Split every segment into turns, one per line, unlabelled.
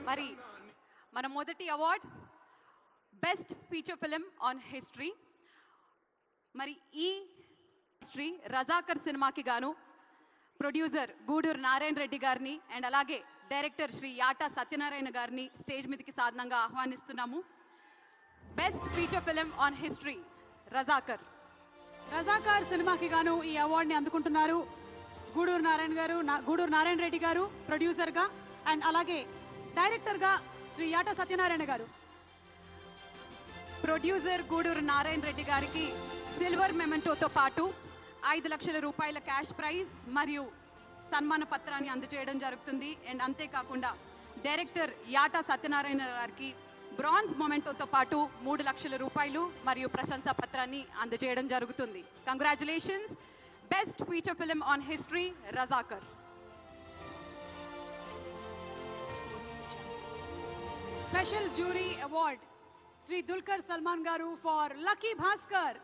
మరి మన మొదటి award best feature film on history. మరి ఈ హిస్టరీ రజాకర్ సినిమాకి గాను ప్రొడ్యూసర్ గూడూరు నారాయణ రెడ్డి గారిని అండ్ అలాగే డైరెక్టర్ శ్రీ యాటా సత్యనారాయణ గారిని స్టేజ్ మీదకి సాధనంగా ఆహ్వానిస్తున్నాము. Best feature film on history Razakar.
Razakar సినిమాకి గాను ఈ అవార్డుని అందుకుంటున్నారు గూడూరు నారాయణ రెడ్డి గారు ప్రొడ్యూసర్గా అండ్ అలాగే డైరెక్టర్గా శ్రీ యాటా సత్యనారాయణ గారు.
ప్రొడ్యూసర్ గూడూరు నారాయణ రెడ్డి గారికి సిల్వర్ మెమెంటోతో పాటు 5 లక్షల రూపాయల క్యాష్ ప్రైజ్ మరియు సన్మాన పత్రాన్ని అందజేయడం జరుగుతుంది. అండ్ అంతేకాకుండా డైరెక్టర్ యాటా సత్యనారాయణ గారికి బ్రాంజ్ మొమెంటోతో పాటు 3 లక్షల రూపాయలు మరియు ప్రశంసా పత్రాన్ని అందజేయడం జరుగుతుంది. Congratulations. Best feature film on history Razakar.
Special jury award Shri Dulquer Salmaan గారు ఫర్ లక్కీ భాస్కర్.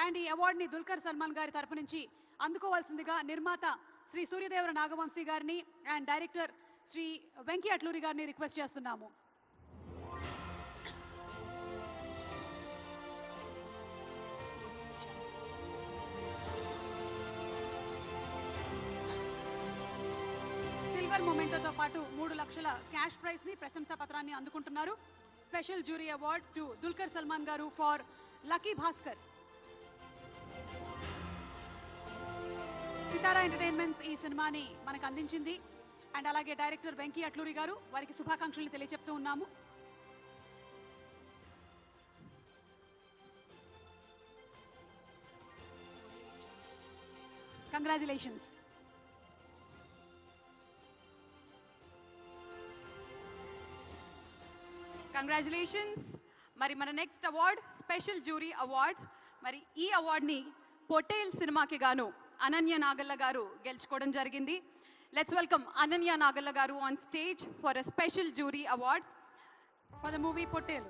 అండ్ ఈ అవార్డుని దుల్కర్ సల్మాన్ గారి తరపు నుంచి అందుకోవాల్సిందిగా నిర్మాత శ్రీ సూర్యదేవర నాగవంశీ గారిని అండ్ డైరెక్టర్ శ్రీ వెంకీ అట్లూరి గారిని రిక్వెస్ట్ చేస్తున్నాము. సిల్వర్ మొమెంటోతో పాటు 3 లక్షల క్యాష్ ప్రైజ్ ని ప్రశంసా పత్రాన్ని అందుకుంటున్నారు. Special jury award to Dulquer Salmaan గారు ఫర్ లక్కీ భాస్కర్. సితారా ఎంటర్టైన్మెంట్స్ ఈ సినిమాని మనకు అందించింది అండ్ అలాగే డైరెక్టర్ వెంకీ అట్లూరి గారు వారికి శుభాకాంక్షలు తెలియజెప్తూ ఉన్నాము. కంగ్రాచులేషన్స్.
కంగ్రాచులేషన్స్. మరి మన next award special jury award. మరి ఈ అవార్డ్ని పొటేల్ సినిమాకి గాను అనన్య నాగల్ల గారు గెలుచుకోవడం జరిగింది. లెట్స్ వెల్కమ్ అనన్య నాగల్ల గారు on stage for a special jury award
for the movie Pottel.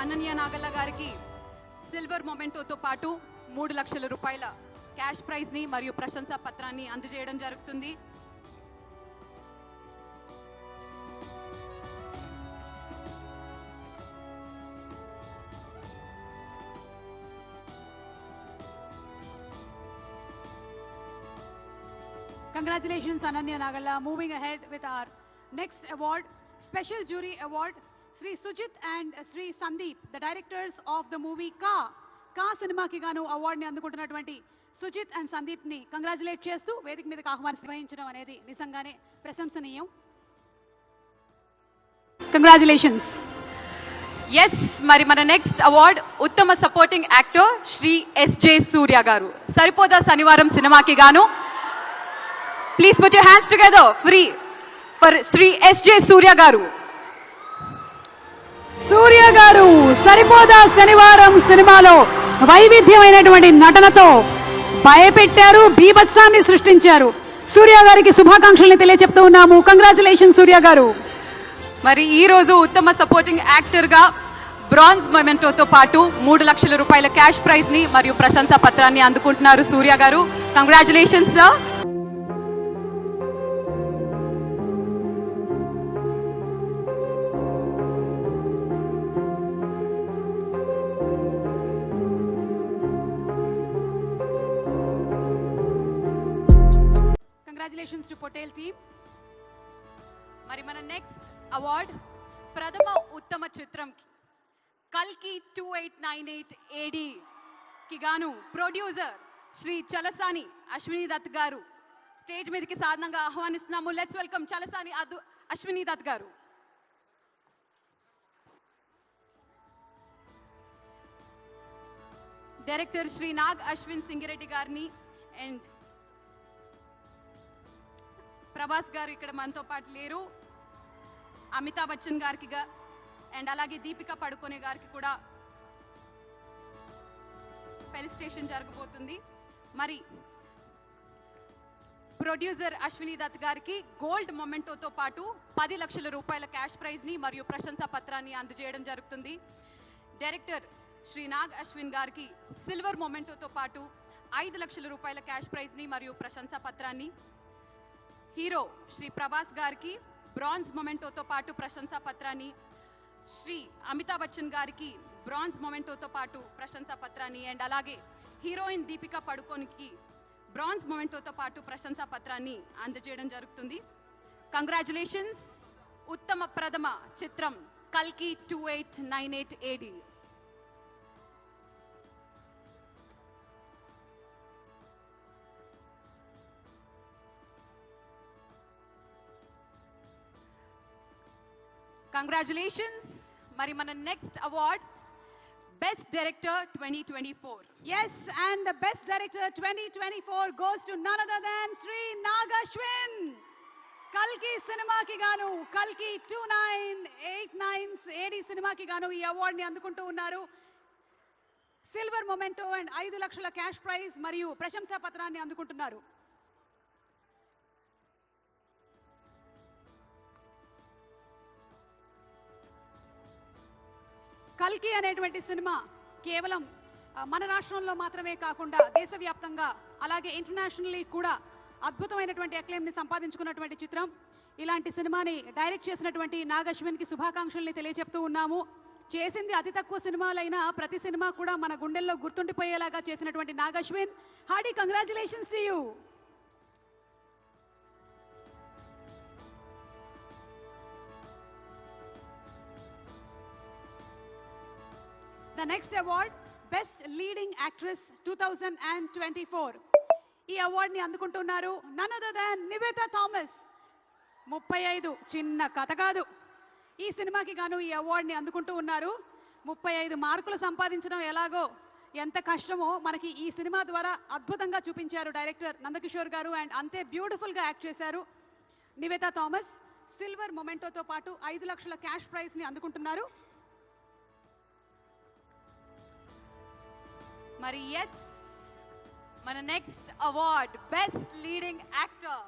Ananya Nagalla గారికి సిల్వర్ మొమెంటోతో పాటు 3 లక్షల రూపాయల క్యాష్ ప్రైజ్ ని మరియు ప్రశంసా పత్రాన్ని అందజేయడం జరుగుతుంది.
Congratulations, Ananya Nagalla. Moving ahead with our next award, Special Jury Award, Sri Sujit and Sri Sandeep, the directors of the movie Ka. Ka cinema ki gaanu award ni andukuntunnatuvanti Sujit and Sandeep ni congratulate chestu వేదిక మీదకి ఆహ్వానించడం అనేది నిజంగానే ప్రశంసనీయం. Congratulations.
Yes, మరి మన next award ఉత్తమ supporting actor Shri SJ Suryah గారు. సరిపోదా శనివారం సినిమాకి గాను please put your hands together for Shri SJ Suryah గారు.
సూర్య గారు సరిపోదా శనివారం సినిమాలో వైవిధ్యమైనటువంటి నటనతో భయపెట్టారు, బీభత్సాన్ని సృష్టించారు. సూర్య గారికి శుభాకాంక్షల్ని తెలియజెప్తూ ఉన్నాము. కంగ్రాచులేషన్ సూర్య గారు.
మరి ఈ రోజు ఉత్తమ సపోర్టింగ్ యాక్టర్ గా బ్రాంజ్ మొమెంటోతో పాటు 3 లక్షల రూపాయల క్యాష్ ప్రైజ్ ని మరియు ప్రశంసా పత్రాన్ని అందుకుంటున్నారు సూర్య గారు. Congratulations sir.
Congratulations to Patel team.
మరి మన నెక్స్ట్ అవార్డ్ ప్రథమ ఉత్తమ చిత్రం కల్కి 2898 AD కి గాను ప్రొడ్యూసర్ శ్రీ చలసాని అశ్విని దత్ గారు స్టేజ్ మీదకి సాధనంగా ఆహ్వానిస్తున్నాము. లెట్స్ వెల్కమ్ చలసాని అశ్విని దత్ గారు. డైరెక్టర్ శ్రీ నాగ్ అశ్విన్ సింగిరెడ్డి గారిని అండ్ ప్రభాస్ గారు ఇక్కడ మనతో పాటు లేరు. అమితాబ్ బచ్చన్ గారికి అండ్ అలాగే దీపికా పడుకోనే గారికి కూడా ఫెలిసిటేషన్ జరగబోతుంది. మరి ప్రొడ్యూసర్ అశ్విని దత్ గారికి గోల్డ్ మొమెంటోతో పాటు 10 లక్షల రూపాయల క్యాష్ ప్రైజ్ ని మరియు ప్రశంసా పత్రాన్ని అందజేయడం జరుగుతుంది. డైరెక్టర్ శ్రీ నాగ్ అశ్విన్ గారికి సిల్వర్ మొమెంటోతో పాటు 5 లక్షల రూపాయల క్యాష్ ప్రైజ్ని మరియు ప్రశంసా పత్రాన్ని, హీరో శ్రీ ప్రభాస్ గారికి బ్రాంజ్ మొమెంటోతో పాటు ప్రశంసా పత్రాన్ని, శ్రీ అమితాబ్ బచ్చన్ గారికి బ్రాంజ్ మొమెంటోతో పాటు ప్రశంసా పత్రాన్ని అండ్ అలాగే హీరోయిన్ దీపికా పడుకోన్కి బ్రాంజ్ మొమెంటోతో పాటు ప్రశంసా పత్రాన్ని అందజేయడం జరుగుతుంది. కంగ్రాచులేషన్స్. ఉత్తమ ప్రథమ చిత్రం కల్కి 2898 AD. కంగ్రాచులేషన్స్. మరి మన next award best director 2024.
Yes, and the best director 2024 goes to none other than Sri Nag Ashwin. కల్కి సినిమాకి గాను, కల్కి 2989 AD సినిమాకి గాను ఈ అవార్డుని అందుకుంటూ ఉన్నారు. సిల్వర్ మొమెంటో అండ్ 5 లక్షల క్యాష్ ప్రైజ్ మరియు ప్రశంసా పత్రాన్ని అందుకుంటున్నారు. కల్కి అనేటువంటి సినిమా కేవలం మన రాష్ట్రంలో మాత్రమే కాకుండా దేశవ్యాప్తంగా అలాగే ఇంటర్నేషనల్లీ కూడా అద్భుతమైనటువంటి అక్లెయిమ్ ని సంపాదించుకున్నటువంటి చిత్రం. ఇలాంటి సినిమాని డైరెక్ట్ చేసినటువంటి నాగ్ అశ్విన్ కి శుభాకాంక్షల్ని తెలియజెప్తూ ఉన్నాము. చేసింది అతి తక్కువ సినిమాలైనా ప్రతి సినిమా కూడా మన గుండెల్లో గుర్తుండిపోయేలాగా చేసినటువంటి Nag Ashwin, hearty congratulations to you. The next award, Best Leading Actress 2024. ఈ అవార్డుని అందుకుంటున్నారు none other than Nivetha Thomas. 35 చిన్న కథ కాదు. ఈ సినిమాకి గాను ఈ అవార్డుని అందుకుంటూ ఉన్నారు. 35 మార్కులు సంపాదించడం ఎలాగో ఎంత కష్టమో మనకి ఈ సినిమా ద్వారా అద్భుతంగా చూపించారు డైరెక్టర్ నందకిషోర్ గారు. అండ్ అంతే బ్యూటిఫుల్ గా యాక్ట్ చేశారు నివేతా థామస్. సిల్వర్ మొమెంటోతో పాటు 5 లక్షల క్యాష్ ప్రైజ్ ని అందుకుంటున్నారు.
మరి ఎస్, మన next award best leading actor